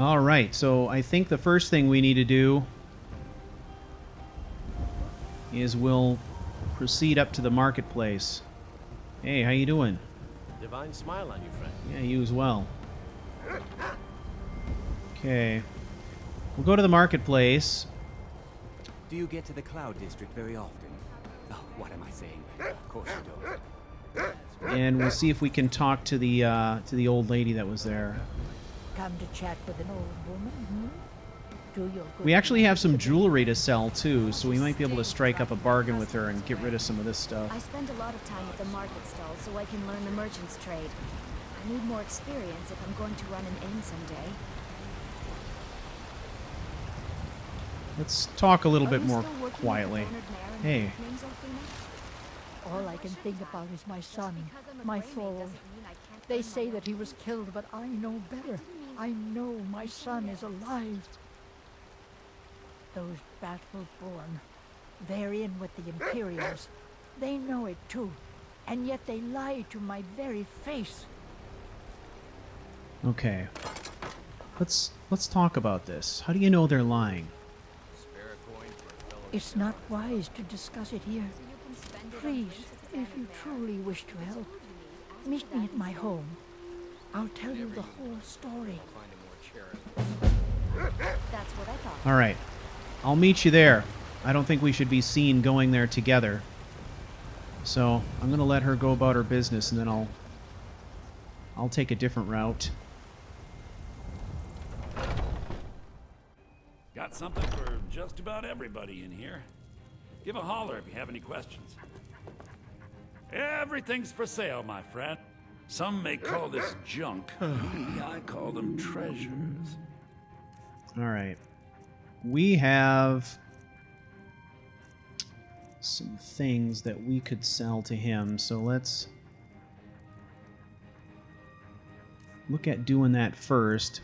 Alright, so I think the first thing we need to do is we'll proceed up to the marketplace. Hey, how you doing? Divine smile on you, friend. Yeah, you as well. Okay. We'll go to the marketplace. Do you get to the Cloud District very often? Oh, what am I saying? Of course you don't. And we'll see if we can talk to the old lady that was there. Come to chat with an old woman, hmm? Do your good We actually have some deeds jewelry to sell too, so we might be able to strike up a bargain with her and get rid of some of this stuff. I spend a lot of time at the market stall so I can learn the merchant's trade. I need more experience if I'm going to run an inn someday. Let's talk a little Are bit you more still working with the quietly. Honored Mare and Hey. the evenings, Alfina? All I can think about is my son, Because I'm a my Grey Maid Thorold. doesn't mean I can't They earn say my that he was killed, but I know better. I know my son is alive. Those battle-born, they're in with the Imperials. They know it too, and yet they lie to my very face. Okay. Let's talk about this. How do you know they're lying? It's not wise to discuss it here. So you can spend it on Please, things at the if you Honored Mare. truly wish to help, meet me at my home. I'll tell you the whole story. That's what I thought. Alright. I'll meet you there. I don't think we should be seen going there together. So, I'm gonna let her go about her business and then I'll take a different route. Got something for just about everybody in here. Give a holler if you have any questions. Everything's for sale, my friend. Some may call this junk. Me, I call them treasures. Alright. We have some things that we could sell to him, so let's look at doing that first.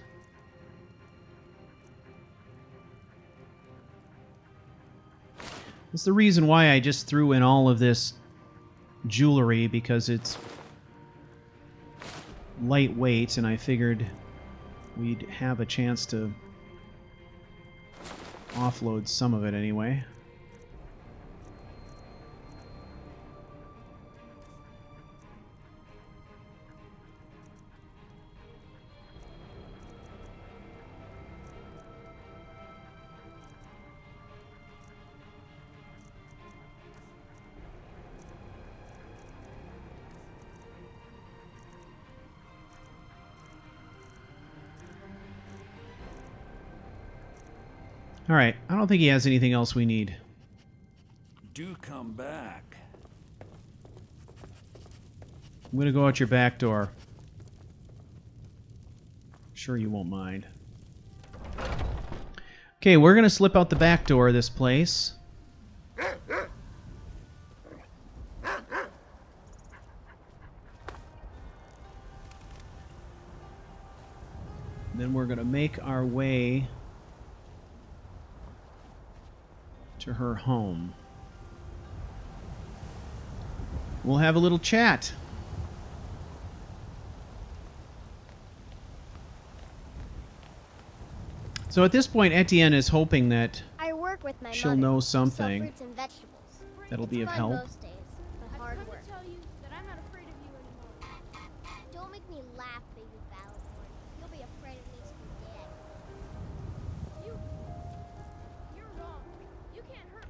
That's the reason why I just threw in all of this jewelry, because it's lightweight, and I figured we'd have a chance to offload some of it anyway. Alright, I don't think he has anything else we need. Do come back. I'm gonna go out your back door. Sure you won't mind. Okay, we're gonna slip out the back door of this place. Then we're gonna make our way to her home. We'll have a little chat. So at this point, Etienne is hoping that I work with my she'll mother. know We sell something fruits and vegetables. that'll It's be of fun help. most days, but hard I've come work. to tell you that I'm not afraid of you anymore. Don't make me laugh, baby Battleborn. You'll be afraid of me someday. You're wrong. You can't hurt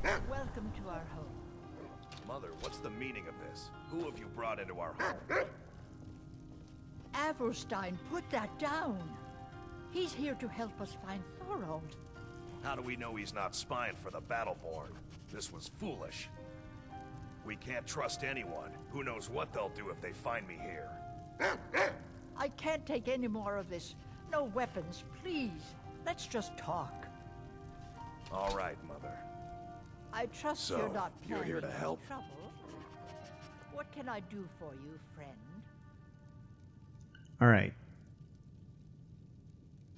me. Welcome to our home. Mother, what's the meaning of this? Who have you brought into our home? Averstein, put that down. He's here to help us find Thorold. How do we know he's not spying for the Battleborn? This was foolish. We can't trust anyone. Who knows what they'll do if they find me here. I can't take any more of this. No weapons, please. Let's just talk. All right, Mother. I trust So, you're not you're planning here to any help? trouble. What can I do for you, friend? Alright.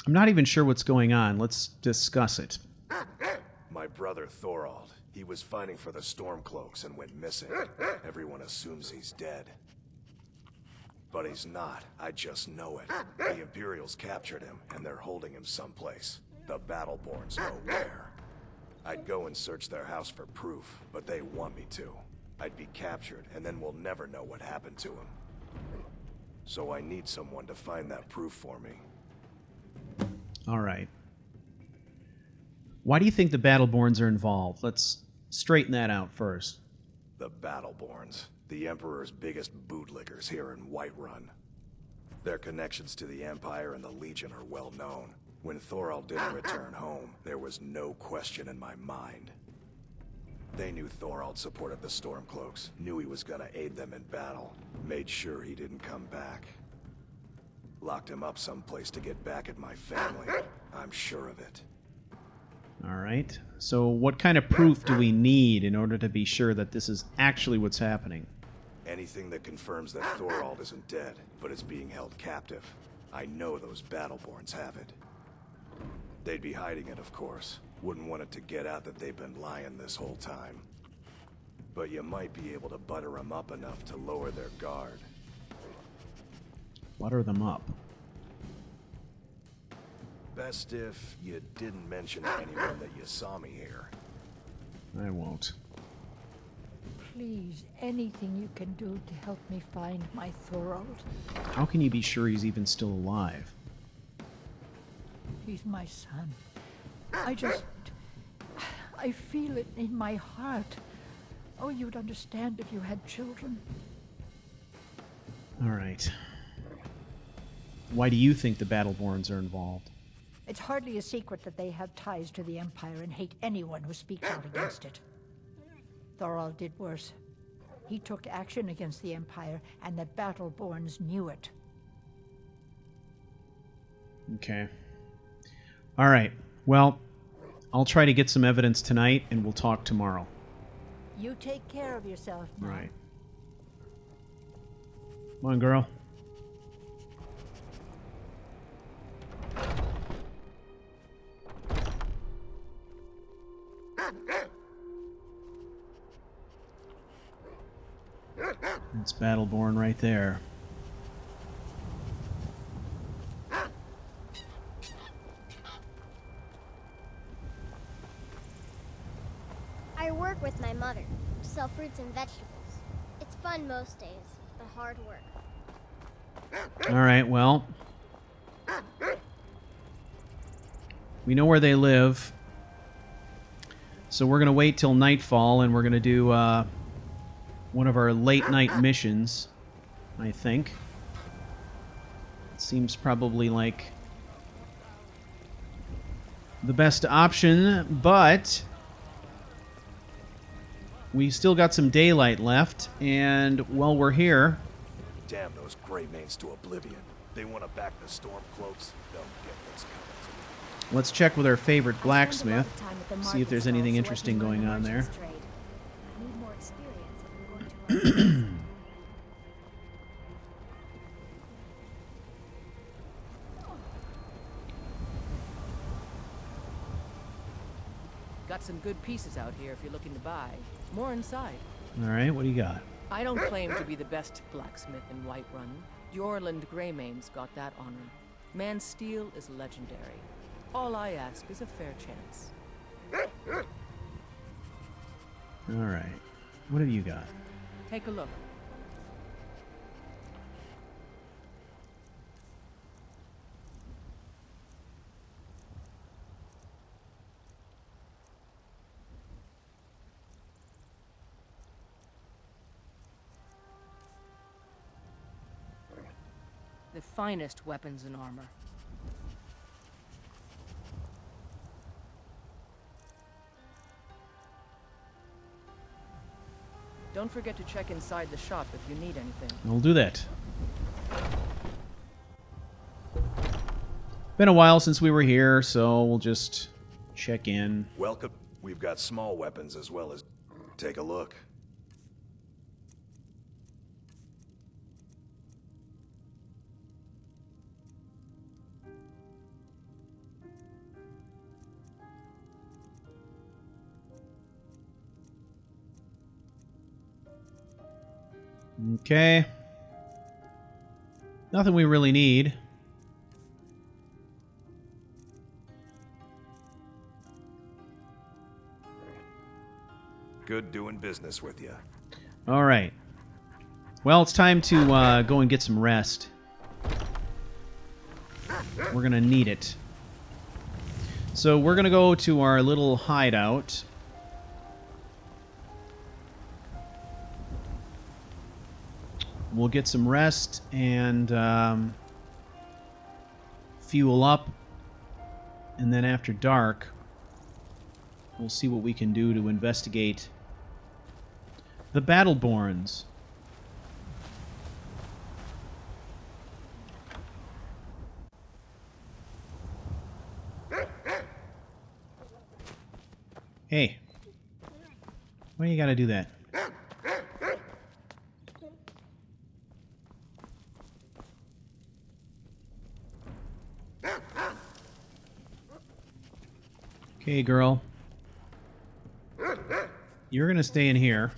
I'm not even sure what's going on. Let's discuss it. My brother Thorold. He was fighting for the Stormcloaks and went missing. Everyone assumes he's dead. But he's not. I just know it. The Imperials captured him, and they're holding him someplace. The Battleborns know where. I'd go and search their house for proof, but they want me to. I'd be captured, and then we'll never know what happened to him. So I need someone to find that proof for me. All right. Why do you think the Battleborns are involved? Let's straighten that out first. The Battleborns. The Emperor's biggest bootlickers here in Whiterun. Their connections to the Empire and the Legion are well known. When Thorald didn't return home, there was no question in my mind. They knew Thorald supported the Stormcloaks, knew he was gonna aid them in battle, made sure he didn't come back. Locked him up someplace to get back at my family. I'm sure of it. All right. So what kind of proof do we need in order to be sure that this is actually what's happening? Anything that confirms that Thorald isn't dead, but is being held captive. I know those Battleborns have it. They'd be hiding it, of course. Wouldn't want it to get out that they've been lying this whole time. But you might be able to butter them up enough to lower their guard. Butter them up. Best if you didn't mention to anyone that you saw me here. I won't. Please, anything you can do to help me find my Thorald. How can you be sure he's even still alive? He's my son. I feel it in my heart. Oh, you'd understand if you had children. All right. Why do you think the Battleborns are involved? It's hardly a secret that they have ties to the Empire and hate anyone who speaks out against it. Thorald did worse. He took action against the Empire, and the Battleborns knew it. Okay. All right. Well, I'll try to get some evidence tonight, and we'll talk tomorrow. You take care of yourself now. Right. Come on, girl. That's Battleborn right there. I work with my mother, sell fruits and vegetables. It's fun most days, but hard work. All right, well, we know where they live, so we're going to wait till nightfall, and we're going to do one of our late-night missions, I think. It seems probably like the best option, but we still got some daylight left, and while we're here... Damn those Greymanes to oblivion. They want to back the Stormcloaks. They'll get what's coming to them. Let's check with our favorite I spend a lot blacksmith, of time at the see if there's market anything stall so I interesting can learn going the on there. merchant's trade. I need more experience if I'm going to run a business. Got some good pieces out here if you're looking to buy. More inside. All right, what do you got? I don't claim to be the best blacksmith in Whiterun. Jorland Greymane's got that honor. Man's steel is legendary. All I ask is a fair chance. All right, what have you got? Take a look. The finest weapons and armor. Don't forget to check inside the shop if you need anything. I'll do that. Been a while since we were here, so we'll just check in. Welcome. We've got small weapons as well as... Take a look. Okay. Nothing we really need. Good doing business with you. All right. Well, it's time to go and get some rest. We're going to need it. So we're going to go to our little hideout. We'll get some rest and fuel up. And then after dark, we'll see what we can do to investigate the Battleborns. Hey, why you gotta do that? Okay, girl. You're gonna stay in here.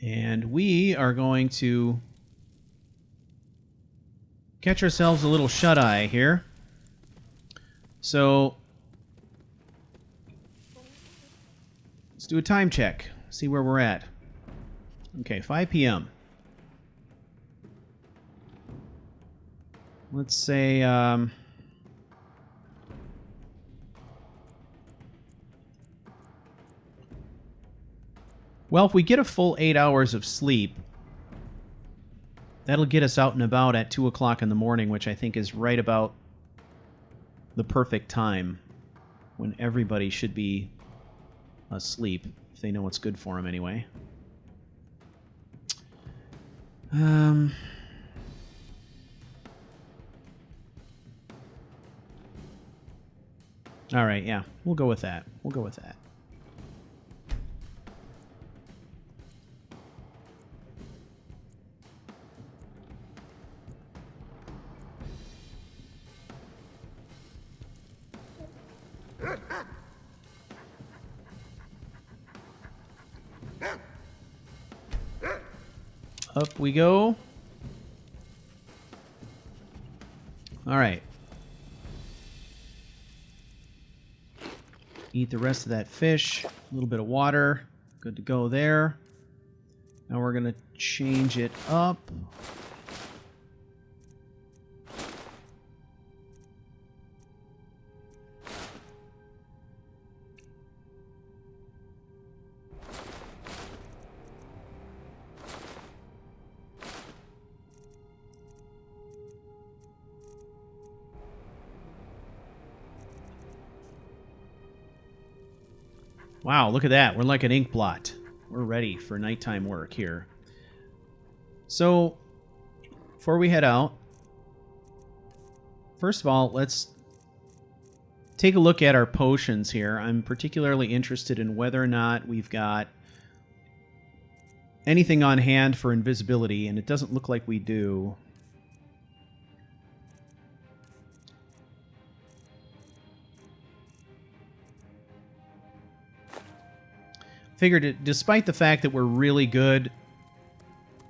And we are going to catch ourselves a little shut-eye here. So, let's do a time check. See where we're at. Okay, 5 p.m. Let's say, well, if we get a full 8 hours of sleep, that'll get us out and about at 2 o'clock in the morning, which I think is right about the perfect time when everybody should be asleep, if they know what's good for them anyway. All right, yeah, we'll go with that. We'll go with that. Up we go. All right. Eat the rest of that fish. A little bit of water. Good to go there. Now we're going to change it up. Wow, look at that. We're like an ink blot. We're ready for nighttime work here. So, before we head out, first of all, let's take a look at our potions here. I'm particularly interested in whether or not we've got anything on hand for invisibility, and it doesn't look like we do. Figured it, despite the fact that we're really good,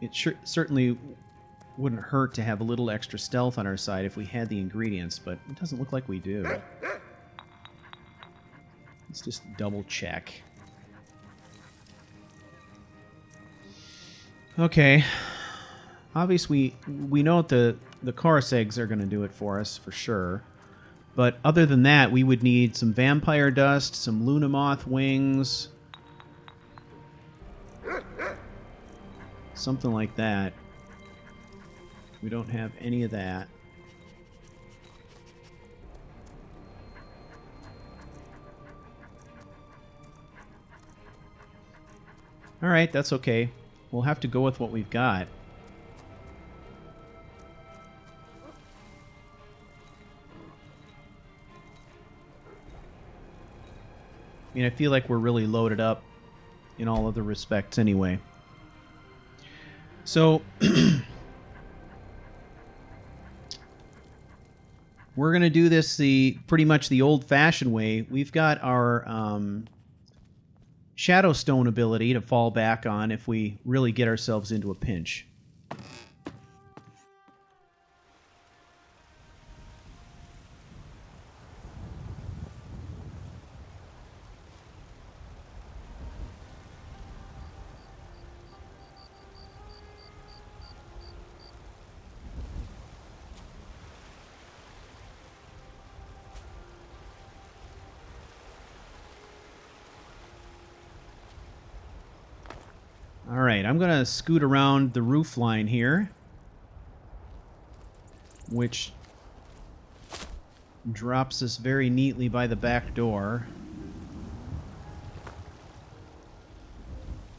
it certainly wouldn't hurt to have a little extra stealth on our side if we had the ingredients, but it doesn't look like we do. Let's just double check. Okay. Obviously, we know that the chorus eggs are going to do it for us, for sure. But other than that, we would need some vampire dust, some Lunamoth wings, something like that. We don't have any of that. Alright, that's okay. We'll have to go with what we've got. I mean, I feel like we're really loaded up in all other respects anyway. So, we're going to do this pretty much the old-fashioned way. We've got our Shadowstone ability to fall back on if we really get ourselves into a pinch. All right, I'm going to scoot around the roof line here, which drops us very neatly by the back door.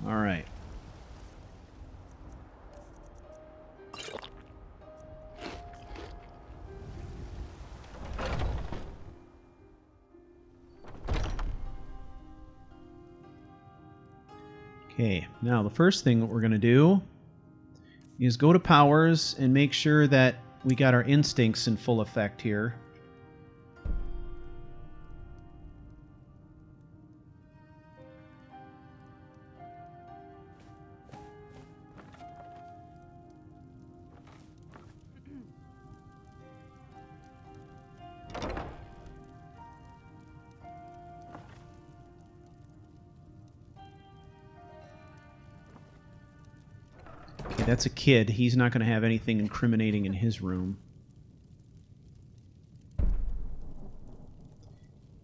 All right. Okay, now the first thing that we're going to do is go to powers and make sure that we got our instincts in full effect here. That's a kid. He's not going to have anything incriminating in his room.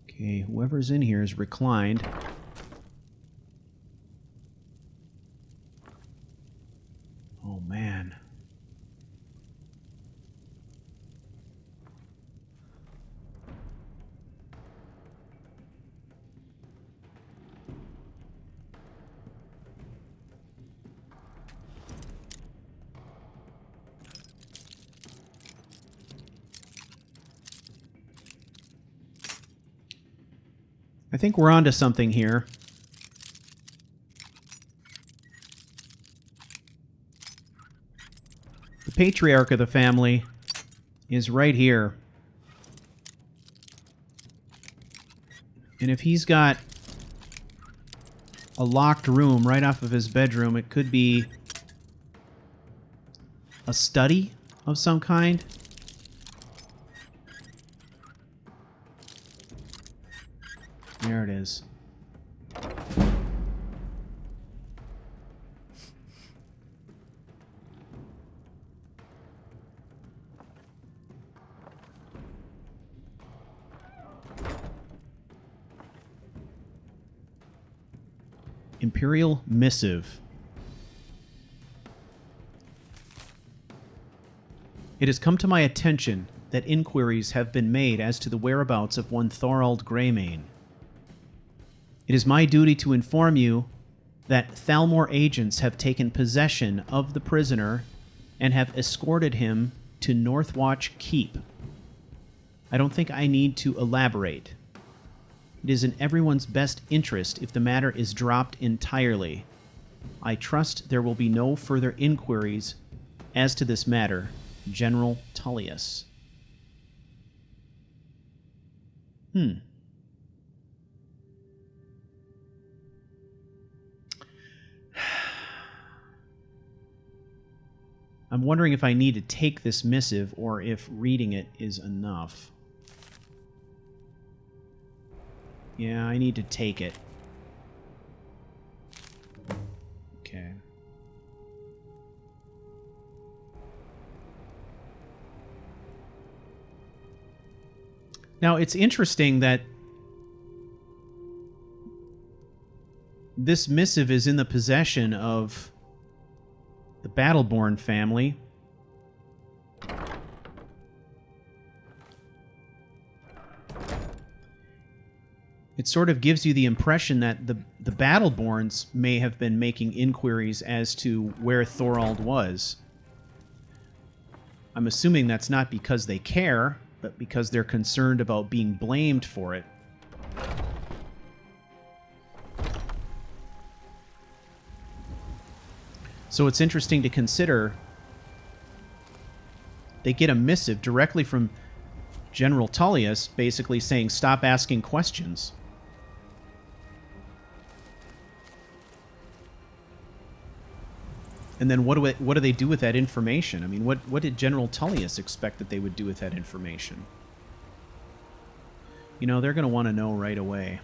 Okay, whoever's in here is reclined. Oh, man. I think we're onto something here. The patriarch of the family is right here. And if he's got a locked room right off of his bedroom, it could be a study of some kind. There it is. Imperial Missive. It has come to my attention that inquiries have been made as to the whereabouts of one Thorald Greymane. It is my duty to inform you that Thalmor agents have taken possession of the prisoner and have escorted him to Northwatch Keep. I don't think I need to elaborate. It is in everyone's best interest if the matter is dropped entirely. I trust there will be no further inquiries as to this matter. General Tullius. I'm wondering if I need to take this missive or if reading it is enough. Yeah, I need to take it. Okay. Now, it's interesting that this missive is in the possession of the Battleborn family. It sort of gives you the impression that the Battleborns may have been making inquiries as to where Thorald was. I'm assuming that's not because they care, but because they're concerned about being blamed for it. So it's interesting to consider they get a missive directly from General Tullius basically saying, stop asking questions. And then what do they do with that information? I mean, what did General Tullius expect that they would do with that information? You know, they're going to want to know right away.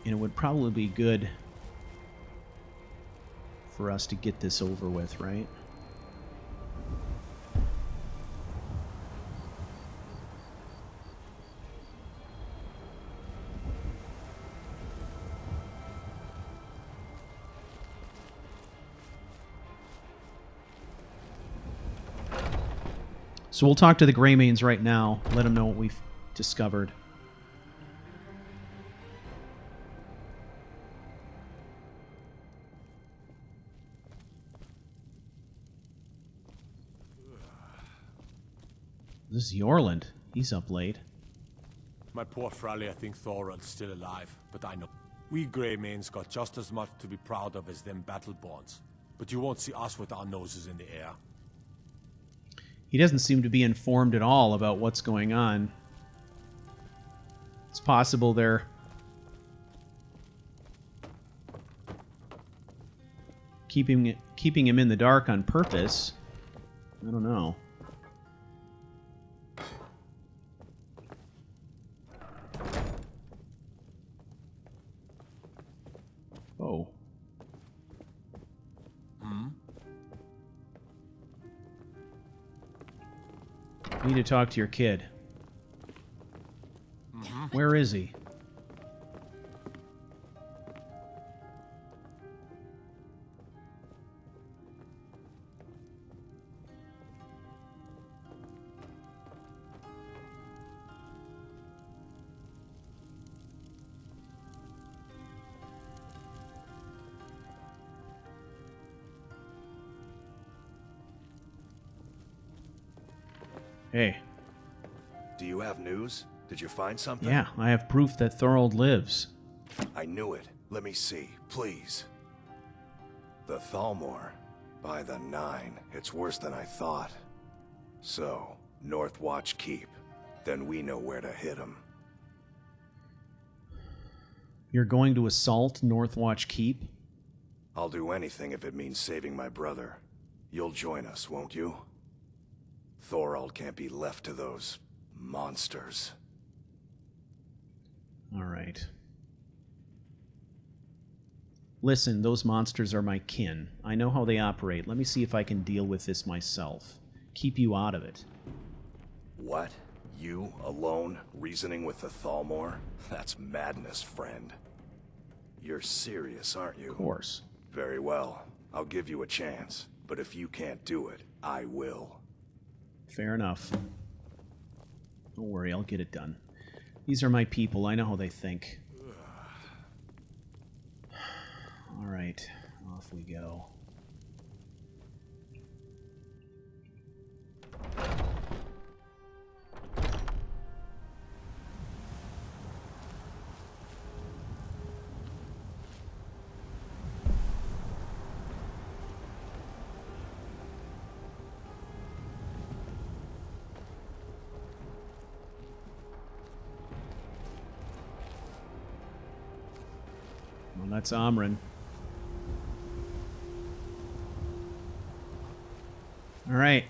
And it would probably be good for us to get this over with, right? So we'll talk to the Greymanes right now, let them know what we've discovered. This is Jorland. He's up late. My poor Fralia think Thorald's still alive, but I know. We Greymanes got just as much to be proud of as them Battleborns. But you won't see us with our noses in the air. He doesn't seem to be informed at all about what's going on. It's possible they're keeping him in the dark on purpose. I don't know. Oh. I need to talk to your kid. Where is he? Hey. Do you have news? Did you find something? Yeah, I have proof that Thorold lives. I knew it. Let me see, please. The Thalmor. By the 9. It's worse than I thought. So, Northwatch Keep. Then we know where to hit him. You're going to assault Northwatch Keep? I'll do anything if it means saving my brother. You'll join us, won't you? Thorald can't be left to those monsters. All right. Listen, those monsters are my kin. I know how they operate. Let me see if I can deal with this myself. Keep you out of it. What? You, alone, reasoning with the Thalmor? That's madness, friend. You're serious, aren't you? Of course. Very well. I'll give you a chance. But if you can't do it, I will. Fair enough. Don't worry, I'll get it done. These are my people. I know how they think. All right, off we go. Well, that's Amryn. All right.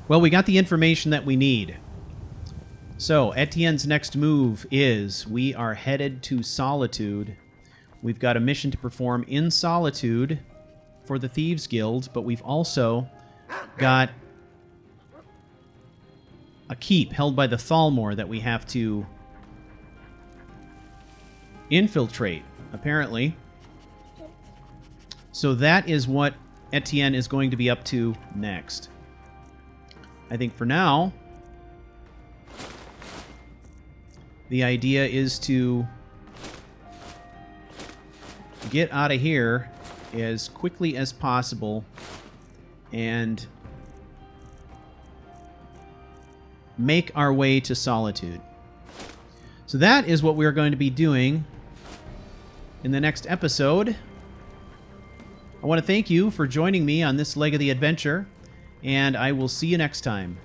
Well, we got the information that we need. So, Etienne's next move is we are headed to Solitude. We've got a mission to perform in Solitude for the Thieves Guild, but we've also got a keep held by the Thalmor that we have to infiltrate, apparently. So that is what Etienne is going to be up to next. I think for now, the idea is to get out of here as quickly as possible and make our way to Solitude. So that is what we're going to be doing in the next episode I want to thank you for joining me on this leg of the adventure, and I will see you next time.